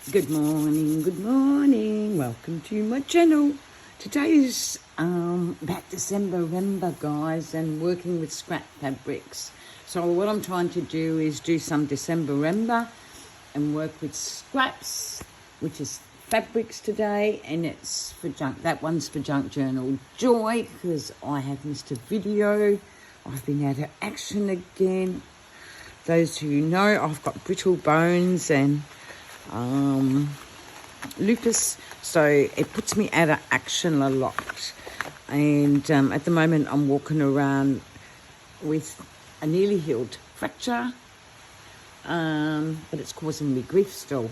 Good morning, welcome to my channel. Today is about December, guys, and working with scrap fabrics. So what I'm trying to do is do some December and work with scraps, which is fabrics today, and it's for junk. That one's for Junk Journal Joy, because I have missed a video. I've been out of action again. Those who know, I've got brittle bones and lupus, so it puts me out of action a lot. And at the moment I'm walking around with a nearly healed fracture, but it's causing me grief still.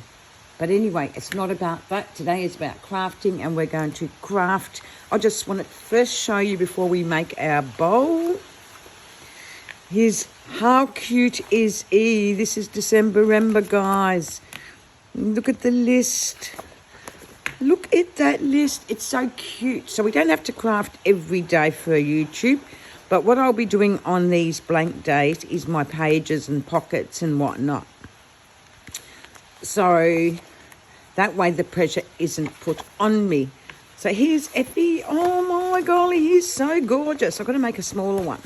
But anyway, it's not about that. Today is about crafting, and we're going to craft. I just want to first show you before we make our bowl. Here's how cute is E. This is December, guys. Look at the list. Look at that list. It's so cute. So we don't have to craft every day for YouTube. But what I'll be doing on these blank days is my pages and pockets and whatnot. So that way the pressure isn't put on me. So here's Effie. Oh my golly, he's so gorgeous. I've got to make a smaller one.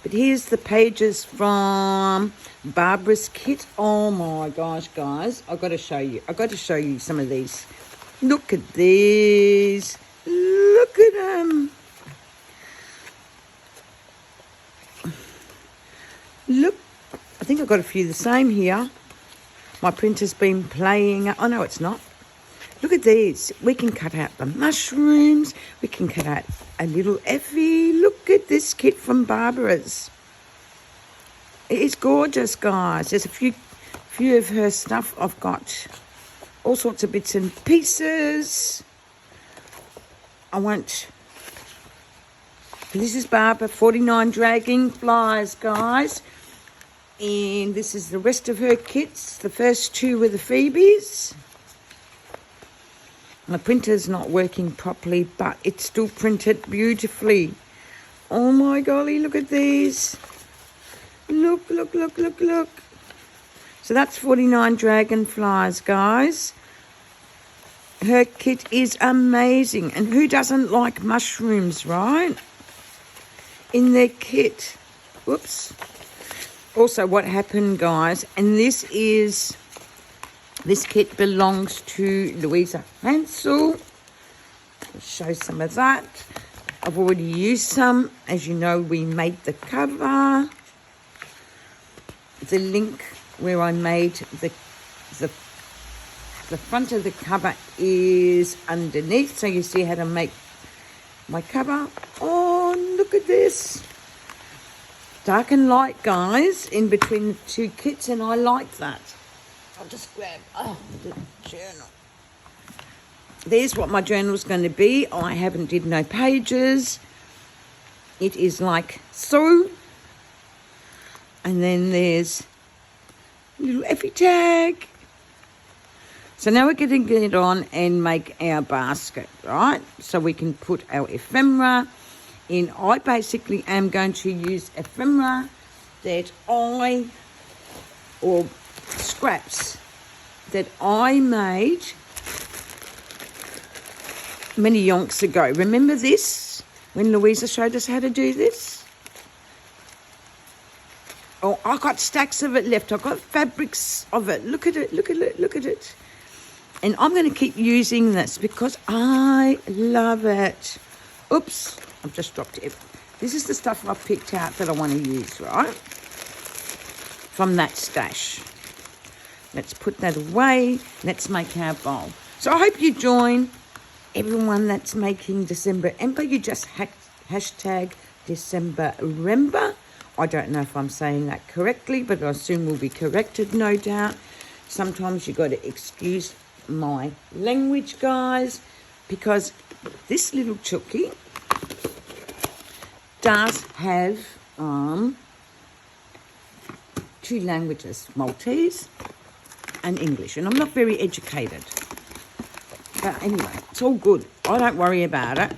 But here's the pages from Barbara's kit. Oh my gosh, guys. I've got to show you some of these. Look at these. Look at them. Look. I think I've got a few the same here. My printer's been playing. Oh, no, it's not. Look at these. We can cut out the mushrooms. We can cut out a little Effie. Look at this kit from Barbara's. It is gorgeous, guys. There's a few of her stuff. I've got all sorts of bits and pieces. This is Barbara, 49 Dragonflies, guys. And this is the rest of her kits. The first two were the Phoebes. My printer's not working properly, but it's still printed beautifully. Oh my golly, look at these. Look. So that's 49 Dragonflies, guys. Her kit is amazing. And who doesn't like mushrooms, right? In their kit. Whoops. Also, what happened, guys, and this kit belongs to Louisa Hansel. I'll show some of that. I've already used some. As you know, we made the cover. The link where I made the front of the cover is underneath, so you see how to make my cover. Oh, look at this. Dark and light, guys, in between the two kits, and I like that. I'll just grab the journal. There's what my journal's going to be. I haven't did no pages. It is like so. And then there's a little Effie tag. So now we're going to get on and make our basket, right? So we can put our ephemera in. I basically am going to use ephemera or scraps that I made many yonks ago. Remember this? When Louisa showed us how to do this? Oh, I got stacks of it left. I've got fabrics of it. Look at it. And I'm going to keep using this because I love it. Oops, I've just dropped it. This is the stuff I picked out that I want to use, right? From that stash. Let's put that away. Let's make our bowl. So I hope you join everyone that's making December Ember. You just hashtag December Rember. I don't know if I'm saying that correctly, but I soon will be corrected, no doubt. Sometimes you've got to excuse my language, guys, because this little chookie does have two languages, Maltese and English, and I'm not very educated. But anyway, it's all good. I don't worry about it.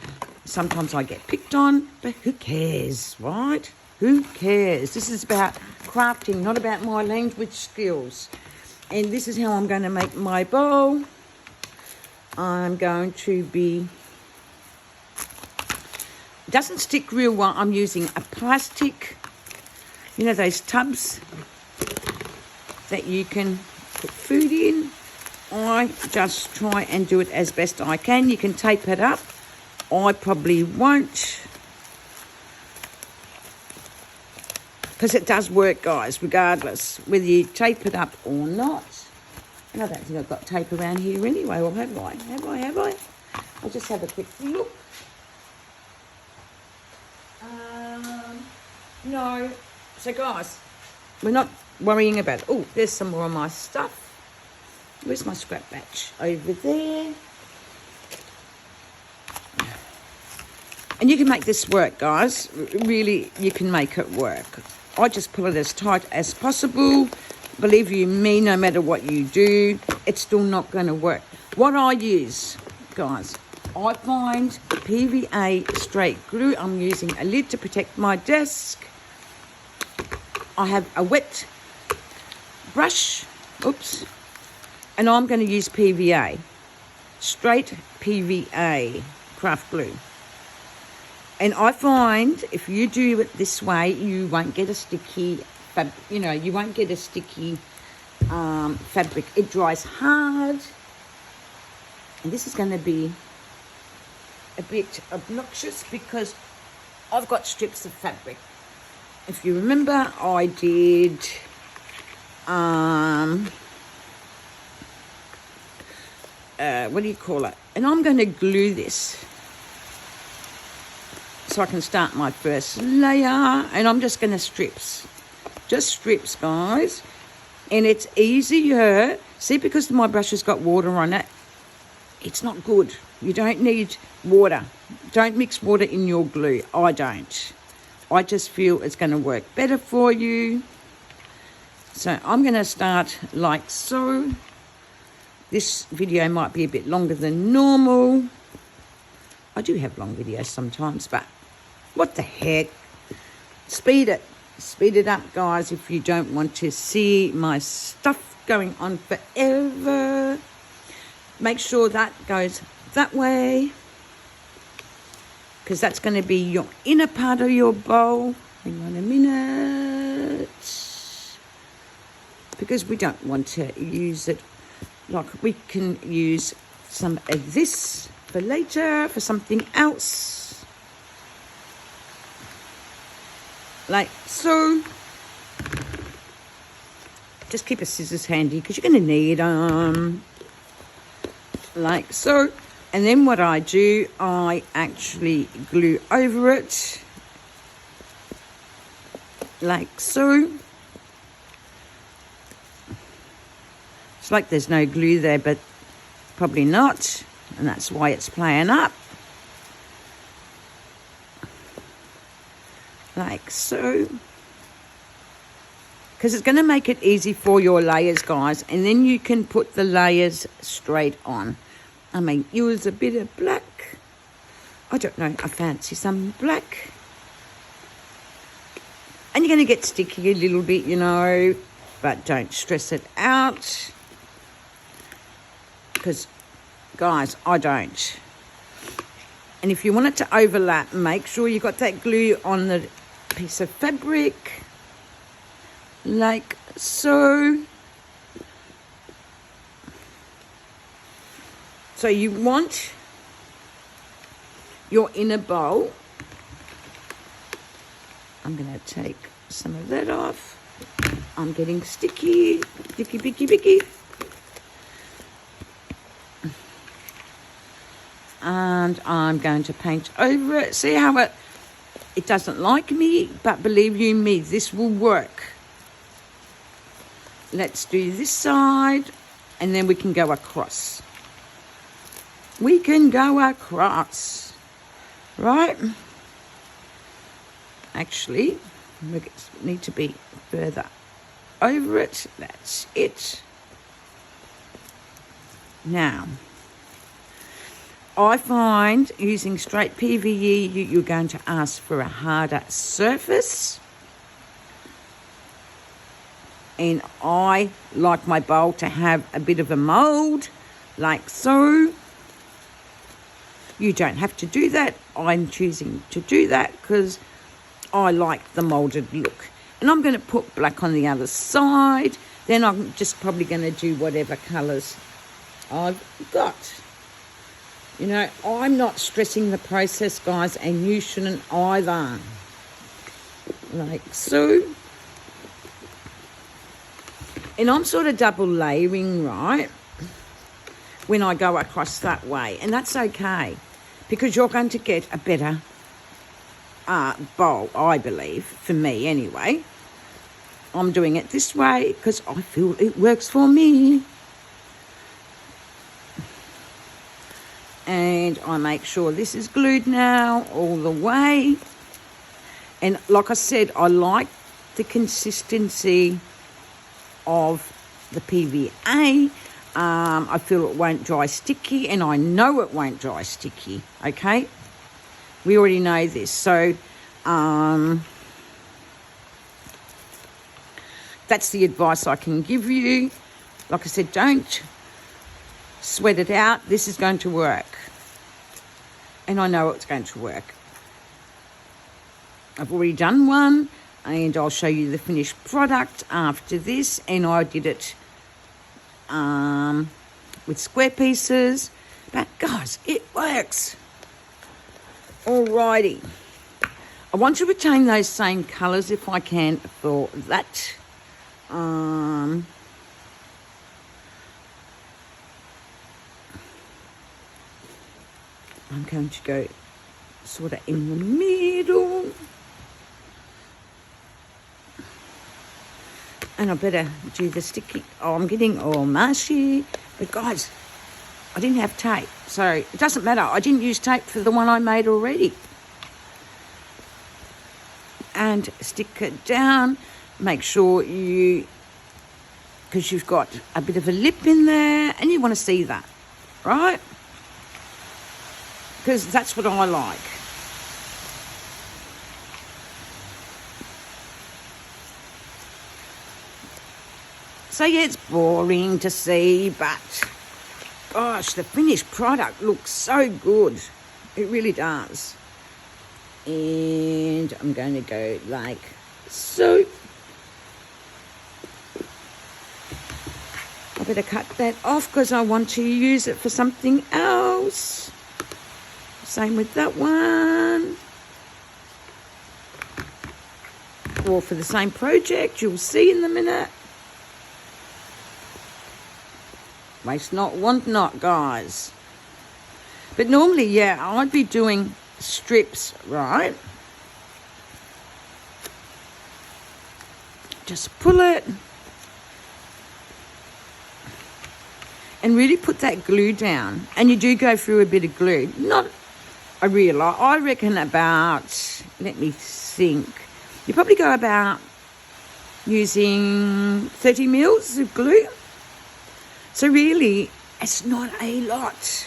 Sometimes I get picked on, but who cares, right? Who cares? This is about crafting, not about my language skills. And this is how I'm going to make my bowl. I'm going to be... It doesn't stick real well. I'm using a plastic, you know, those tubs that you can put food in. I just try and do it as best I can. You can tape it up. I probably won't, because it does work, guys, regardless, whether you tape it up or not. And I don't think I've got tape around here anyway, or have I? Have I? I'll just have a quick look. No. So, guys, we're not worrying about it. Oh, there's some more of my stuff. Where's my scrap batch? Over there. And you can make this work, guys. Really, you can make it work. I just pull it as tight as possible. Believe you me, no matter what you do, it's still not going to work. What I use, guys, I find PVA straight glue. I'm using a lid to protect my desk. I have a wet brush. Oops. And I'm going to use PVA. Straight PVA craft glue. And I find if you do it this way, you won't get a sticky, you won't get a sticky fabric. It dries hard. And this is going to be a bit obnoxious because I've got strips of fabric. If you remember, I did what do you call it? And I'm going to glue this so I can start my first layer. And I'm just going to strips. Just strips, guys. And it's easier. See, because my brush has got water on it, it's not good. You don't need water. Don't mix water in your glue. I don't. I just feel it's going to work better for you. So I'm going to start like so. This video might be a bit longer than normal. I do have long videos sometimes, but what the heck? Speed it. Speed it up, guys, if you don't want to see my stuff going on forever. Make sure that goes that way, because that's going to be your inner part of your bowl. Hang on a minute. Because we don't want to use it, like we can use some of this for later, for something else. Like so. Just keep a scissors handy because you're going to need them. Like so. And then what I do, I actually glue over it. Like so. It's like there's no glue there, but probably not. And that's why it's playing up. Like so. Because it's going to make it easy for your layers, guys. And then you can put the layers straight on. I mean, use a bit of black. I don't know, I fancy some black. And you're going to get sticky a little bit, you know. But don't stress it out. Because, guys, I don't. And if you want it to overlap, make sure you got that glue on the piece of fabric. Like so. So you want your inner bowl. I'm going to take some of that off. I'm getting sticky. Bicky. And I'm going to paint over it. See how it doesn't like me, but believe you me, this will work. Let's do this side, and then we can go across. We can go across, right? Actually, we need to be further over it. That's it. Now, I find using straight PVE, you're going to ask for a harder surface. And I like my bowl to have a bit of a mould, like so. You don't have to do that. I'm choosing to do that because I like the moulded look. And I'm going to put black on the other side. Then I'm just probably going to do whatever colours I've got. You know, I'm not stressing the process, guys, and you shouldn't either. Like so. And I'm sort of double layering, right, when I go across that way. And that's okay, because you're going to get a better bowl, I believe, for me anyway. I'm doing it this way because I feel it works for me. And I make sure this is glued now all the way. And like I said, I like the consistency of the PVA. I feel it won't dry sticky, and I know it won't dry sticky, okay? We already know this. So that's the advice I can give you. Like I said, don't sweat it out. This is going to work. And I know it's going to work. I've already done one, and I'll show you the finished product after this. And I did it with square pieces. But guys, it works. Alrighty. I want to retain those same colours if I can for that. I'm going to go sort of in the middle. And I better do the sticky. Oh, I'm getting all mushy. But guys, I didn't have tape. So it doesn't matter. I didn't use tape for the one I made already. And stick it down. Make sure you, because you've got a bit of a lip in there, and you want to see that, right? Because that's what I like. So yeah, it's boring to see, but gosh, the finished product looks so good. It really does. And I'm going to go like so. I better cut that off because I want to use it for something else. Same with that one. Or for the same project, you'll see in a minute. Waste not, want not, guys. But normally, yeah, I'd be doing strips, right? Just pull it. And really put that glue down. And you do go through a bit of glue. Not a real lot. I reckon about, let me think. You probably go about using 30 mils of glue. So really, it's not a lot.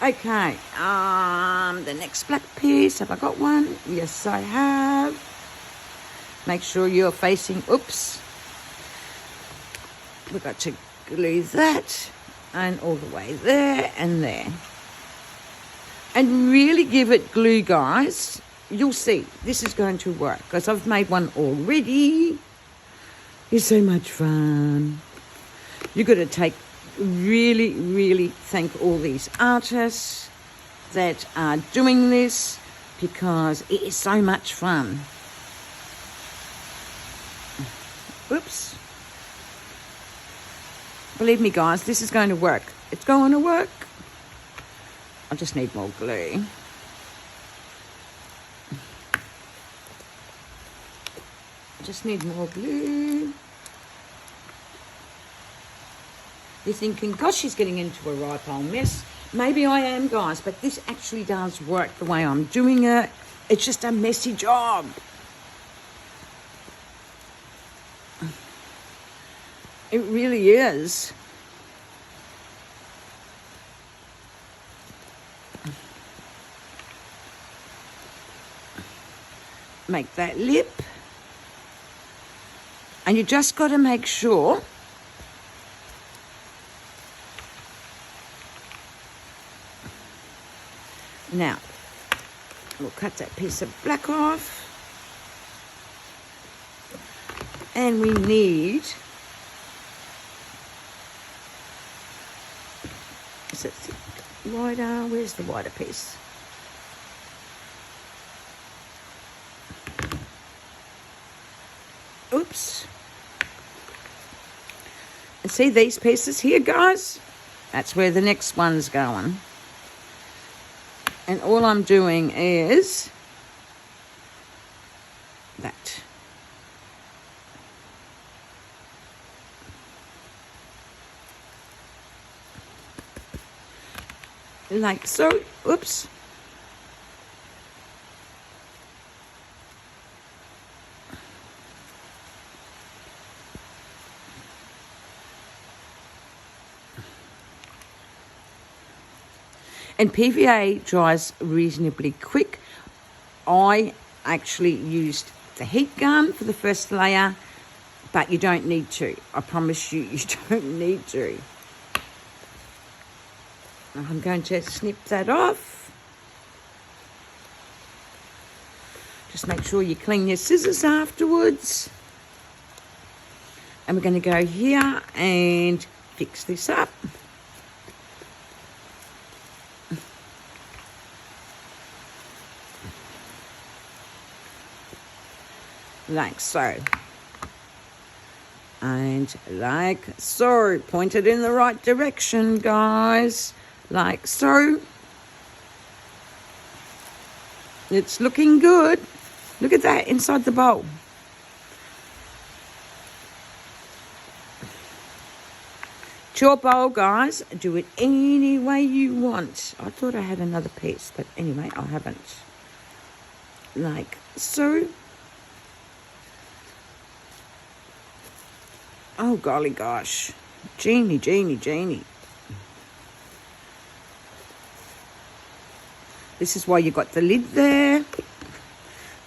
Okay, the next black piece, have I got one? Yes, I have. Make sure you're facing, oops. We've got to glue that and all the way there and there. And really give it glue, guys. You'll see, this is going to work because I've made one already. It's so much fun. You've got to really thank all these artists that are doing this because it is so much fun. Oops. Believe me, guys, this is going to work. It's going to work. I just need more glue. Just need more glue. You're thinking, gosh, she's getting into a right old mess. Maybe I am, guys, but this actually does work the way I'm doing it. It's just a messy job. It really is. make that lip. And you just got to make sure now we'll cut that piece of black off, and we need, is it wider? Where's the wider piece? Oops. And see these pieces here, guys? That's where the next one's going. And all I'm doing is that. Like so. Oops. And PVA dries reasonably quick. I actually used the heat gun for the first layer, but you don't need to. I promise you, you don't need to. I'm going to snip that off. Just make sure you clean your scissors afterwards. And we're going to go here and fix this up. Like so. And like so. Point it in the right direction, guys. Like so. It's looking good. Look at that inside the bowl. It's your bowl, guys. Do it any way you want. I thought I had another piece, but anyway, I haven't. Like so. Oh, golly gosh. Genie, genie, genie. This is why you got the lid there,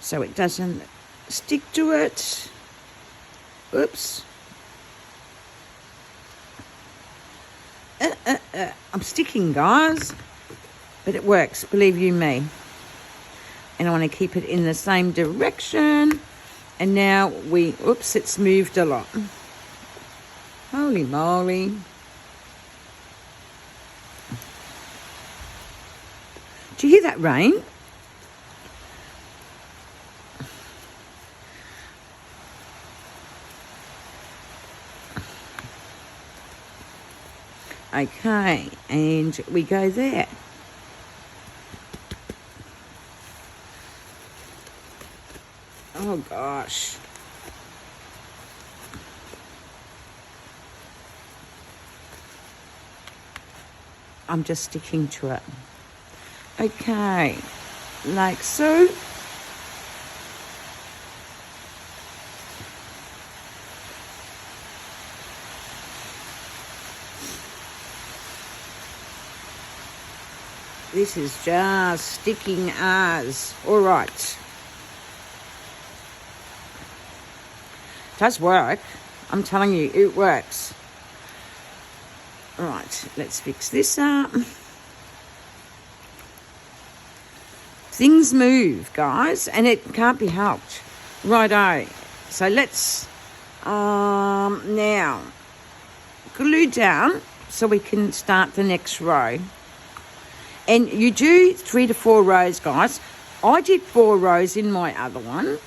so it doesn't stick to it. Oops. I'm sticking, guys, but it works, believe you me. And I want to keep it in the same direction. And now oops, it's moved a lot. Holy moly. Do you hear that rain? Okay, and we go there. Oh gosh. I'm just sticking to it. Okay, like so. This is just sticking as. All right. Does work. I'm telling you, it works. All right, let's fix this up. Things move, guys, and it can't be helped. Righto. So let's now glue down so we can start the next row. And you do 3 to 4 rows, guys. I did 4 rows in my other one.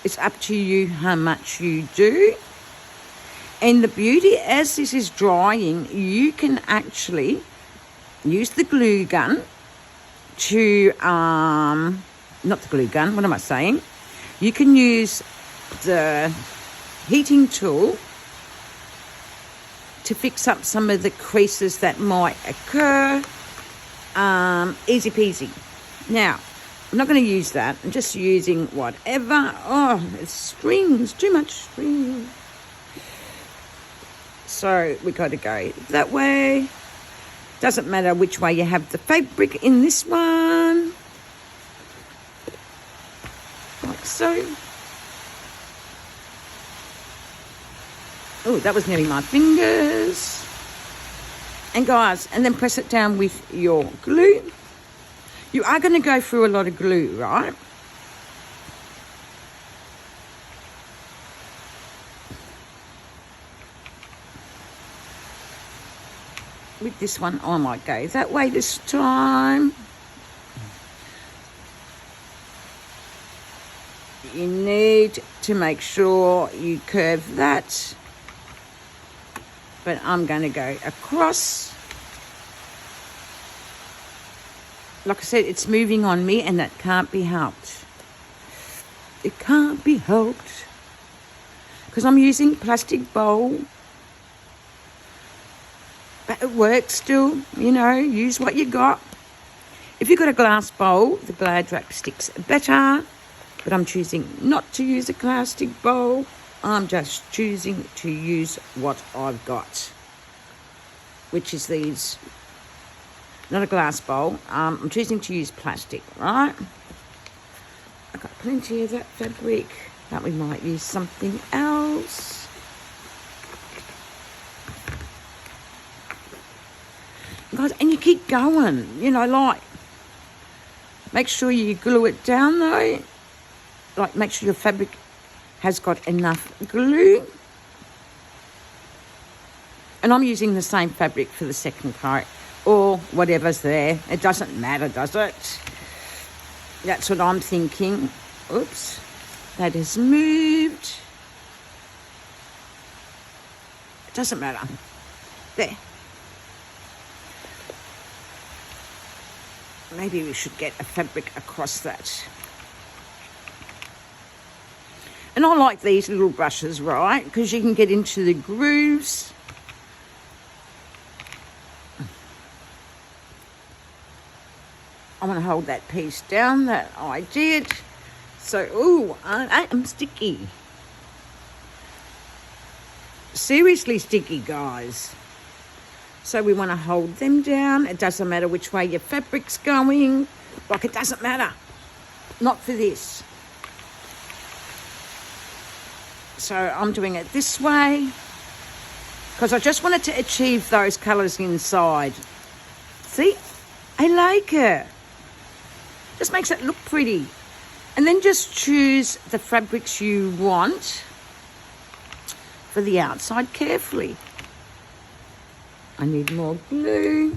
It's up to you how much you do. And the beauty, as this is drying, you can actually use the glue gun to, not the glue gun, what am I saying? You can use the heating tool to fix up some of the creases that might occur. Easy peasy. Now, I'm not going to use that. I'm just using whatever. Oh, it's strings, too much string. So we got to go that way. Doesn't matter which way you have the fabric in this one. so. Oh, that was nearly my fingers. And guys, and then press it down with your glue. You are going to go through a lot of glue, right? With this one, I might go that way this time. You need to make sure you curve that. But I'm going to go across. Like I said, it's moving on me and that can't be helped. It can't be helped. Because I'm using plastic bowl. But it works still, you know, use what you got. If you've got a glass bowl, the Glad Wrap sticks better. But I'm choosing not to use a plastic bowl. I'm just choosing to use what I've got, which is these, not a glass bowl. I'm choosing to use plastic, right? I've got plenty of that fabric, but we might use something else. Guys, and you keep going, you know, like, make sure you glue it down though. Like, make sure your fabric has got enough glue. And I'm using the same fabric for the second coat or whatever's there. It doesn't matter, does it? That's what I'm thinking. Oops, that has moved. It doesn't matter. There. Maybe we should get a fabric across that. And I like these little brushes, right? Because you can get into the grooves. I want to hold that piece down that I did. So, ooh, I am sticky. Seriously sticky, guys. So we want to hold them down. It doesn't matter which way your fabric's going. Like, it doesn't matter. Not for this. So I'm doing it this way because I just wanted to achieve those colours inside. See? I like it. Just makes it look pretty. And then just choose the fabrics you want for the outside carefully. I need more glue.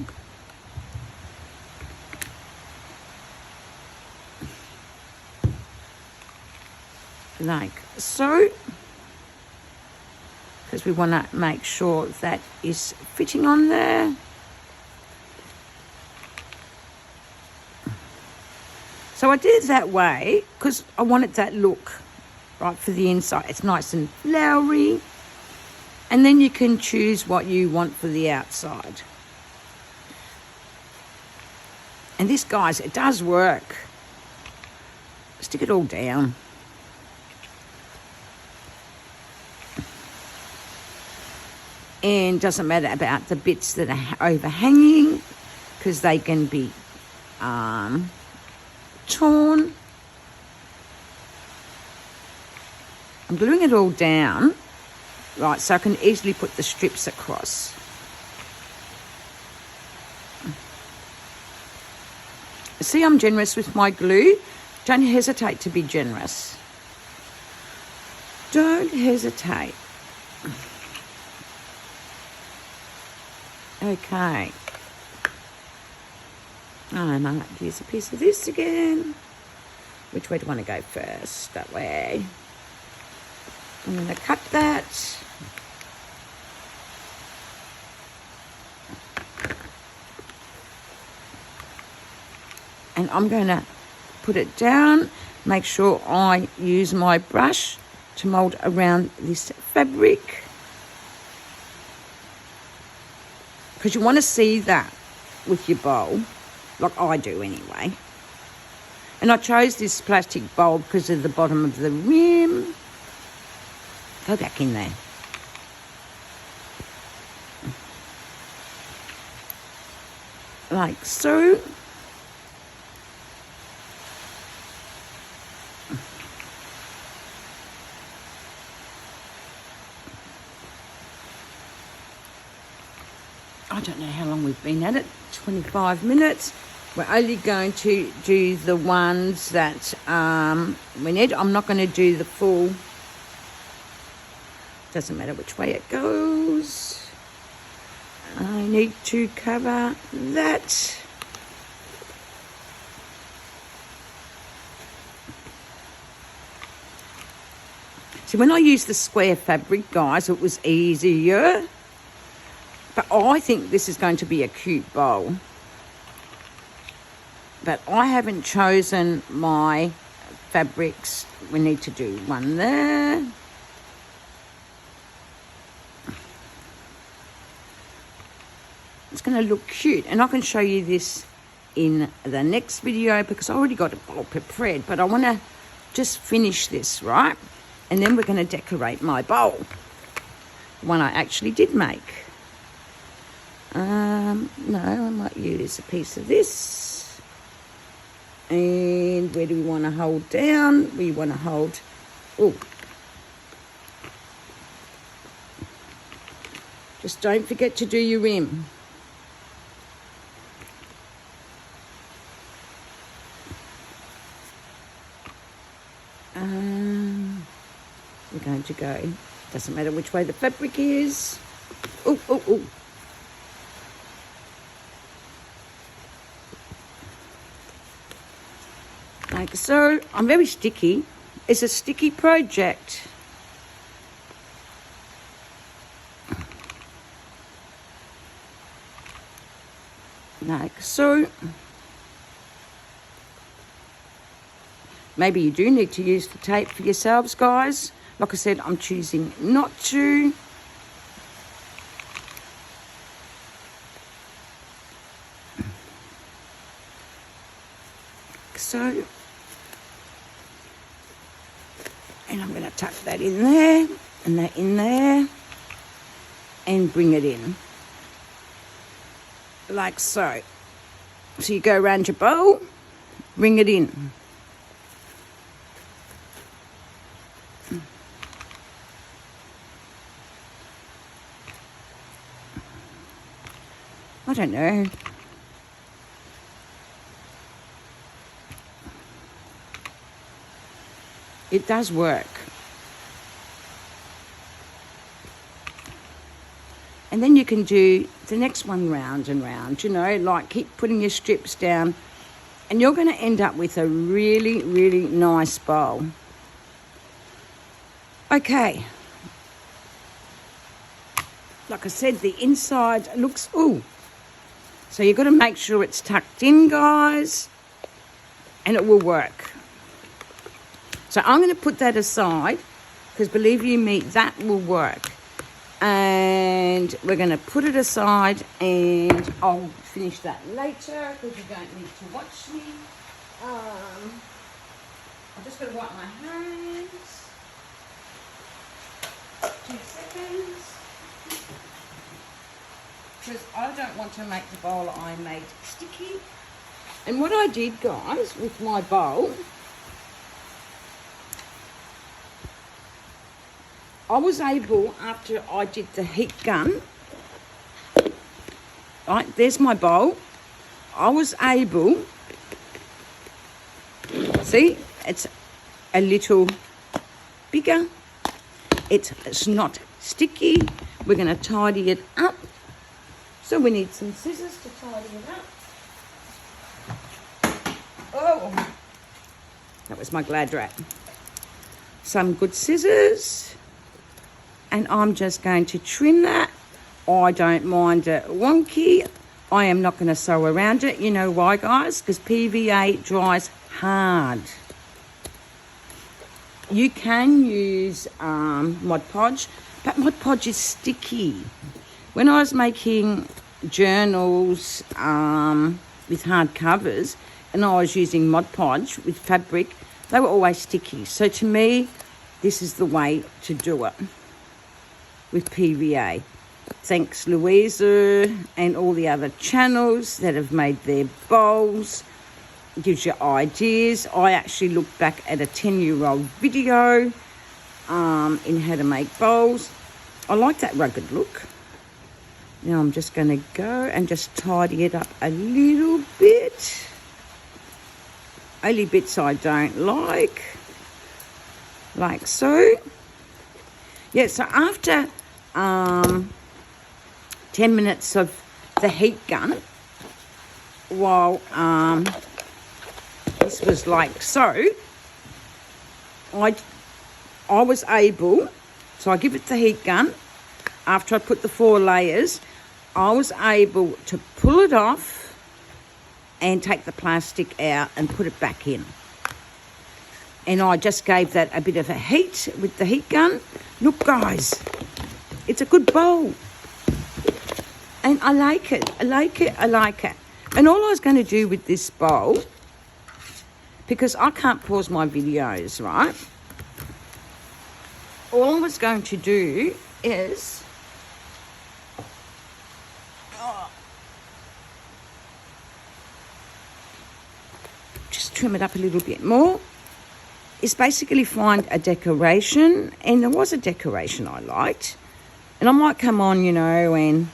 Like so. Because we want to make sure that is fitting on there. So I did it that way because I wanted that look, right, for the inside. It's nice and flowery. And then you can choose what you want for the outside. And this, guys, it does work. Stick it all down. And doesn't matter about the bits that are overhanging because they can be torn. I'm gluing it all down, right, so I can easily put the strips across. See, I'm generous with my glue. Don't hesitate to be generous. Don't hesitate. Okay. I might use a piece of this again. Which way do I want to go first? That way. I'm going to cut that. And I'm going to put it down. Make sure I use my brush to mould around this fabric. Because you want to see that with your bowl, like I do anyway. And I chose this plastic bowl because of the bottom of the rim. Go back in there. Like so. I don't know how long we've been at it, 25 minutes. We're only going to do the ones that we need. I'm not going to do the full. Doesn't matter which way it goes. I need to cover that. See, when I used the square fabric, guys, it was easier. But I think this is going to be a cute bowl. But I haven't chosen my fabrics. We need to do one there. It's going to look cute. And I can show you this in the next video because I already got a bowl prepared. But I want to just finish this, right? And then we're going to decorate my bowl. The one I actually did make. No, I might use a piece of this. And where do we want to hold down? We want to hold... Oh. Just don't forget to do your rim. We're going to go, doesn't matter which way the fabric is. Oh, oh, oh. Like so. I'm very sticky. It's a sticky project. Like so. Maybe you do need to use the tape for yourselves, guys. Like I said, I'm choosing not to. So, and I'm going to tuck that in there, and that in there, and bring it in. Like so. So you go around your bowl, bring it in. I don't know. It does work. And then you can do the next one round and round, you know, like keep putting your strips down. And you're going to end up with a really, really nice bowl. Okay. Like I said, the inside looks, ooh. So you've got to make sure it's tucked in, guys, and it will work. So I'm going to put that aside because believe you me, that will work. And we're going to put it aside and I'll finish that later because you don't need to watch me. I'm just going to wipe my hands. 2 seconds. Because I don't want to make the bowl I made sticky. And what I did, guys, with my bowl, I was able, after I did the heat gun, right, there's my bowl, I was able, see, it's a little bigger, it's not sticky, we're going to tidy it up. So we need some scissors to tidy it up. Oh, that was my Glad wrap. Some good scissors. And I'm just going to trim that. I don't mind it wonky. I am not going to sew around it. You know why, guys? Because PVA dries hard. You can use Mod Podge, but Mod Podge is sticky. When I was making journals with hard covers and I was using Mod Podge with fabric, they were always sticky. So to me, this is the way to do it with PVA. Thanks Louisa and all the other channels that have made their bowls. It gives you ideas. I actually looked back at a 10-year-old video in how to make bowls. I like that rugged look. Now I'm just going to go and just tidy it up a little bit. Only bits I don't like so. Yeah, so after 10 minutes of the heat gun, while this was like so, I was able, so I give it the heat gun, after I put the 4 layers, I was able to pull it off and take the plastic out and put it back in. And I just gave that a bit of a heat with the heat gun. Look, guys, it's a good bowl. And I like it. I like it. And all I was going to do with this bowl, because I can't pause my videos, right? All I was going to do is just trim it up a little bit more. Is basically find a decoration, and there was a decoration I liked, and I might come on, you know, and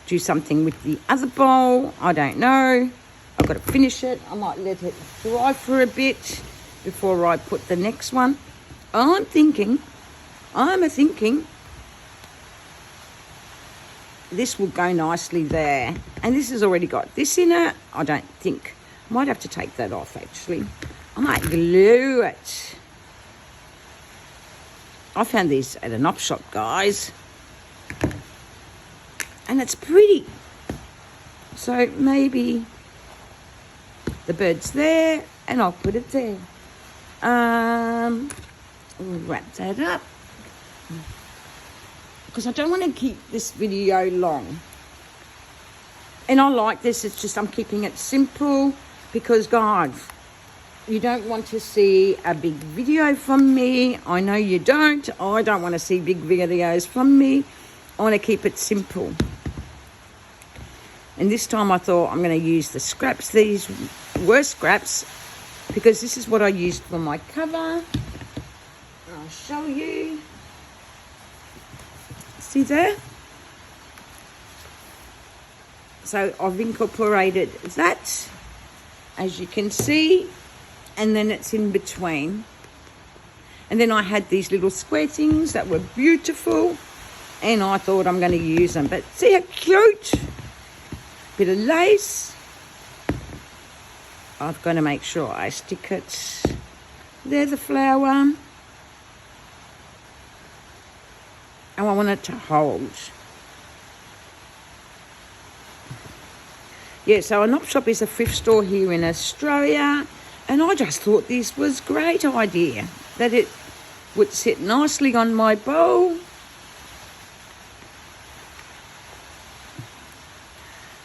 do something with the other bowl. I don't know. I've got to finish it. I might let it dry for a bit before I put the next one. I'm thinking this will go nicely there, and this has already got this in it. I don't think. I might have to take that off actually. I might glue it. I found these at an op shop, guys. And it's pretty. So maybe the bird's there and I'll put it there. Wrap that up. Because I don't want to keep this video long. And I like this, it's just I'm keeping it simple because, guys, you don't want to see a big video from me. I know you don't. I don't want to see big videos from me. I want to keep it simple. And this time I thought I'm going to use the scraps. These were scraps because this is what I used for my cover. I'll show you. See there? So I've incorporated that, as you can see. And then it's in between. And then I had these little square things that were beautiful. And I thought I'm going to use them. But see how cute? Bit of lace. I've got to make sure I stick it. There's the flower. And I want it to hold. Yeah, so an op shop is a thrift store here in Australia. And I just thought this was a great idea, that it would sit nicely on my bowl.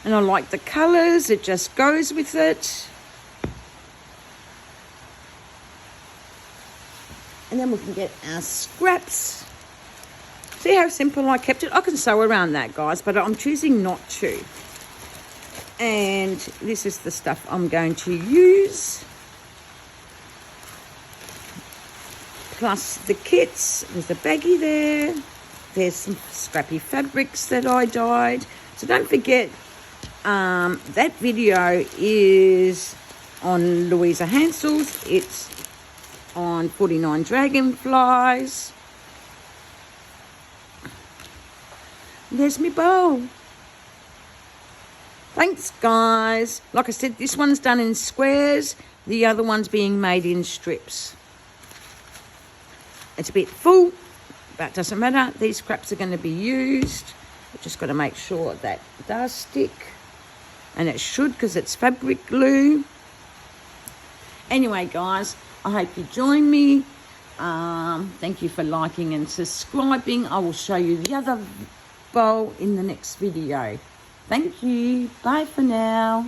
And I like the colours, it just goes with it. And then we can get our scraps. See how simple I kept it? I can sew around that, guys, but I'm choosing not to. And this is the stuff I'm going to use. Plus the kits, there's a baggie there. There's some scrappy fabrics that I dyed. So don't forget, that video is on Louisa Hansel's. It's on 49 Dragonflies. There's my bow. Thanks, guys. Like I said, this one's done in squares. The other one's being made in strips. It's a bit full, but doesn't matter. These scraps are going to be used. I've just got to make sure that it does stick. And it should, because it's fabric glue. Anyway, guys, I hope you join me. Thank you for liking and subscribing. I will show you the other bowl in the next video. Thank you. Bye for now.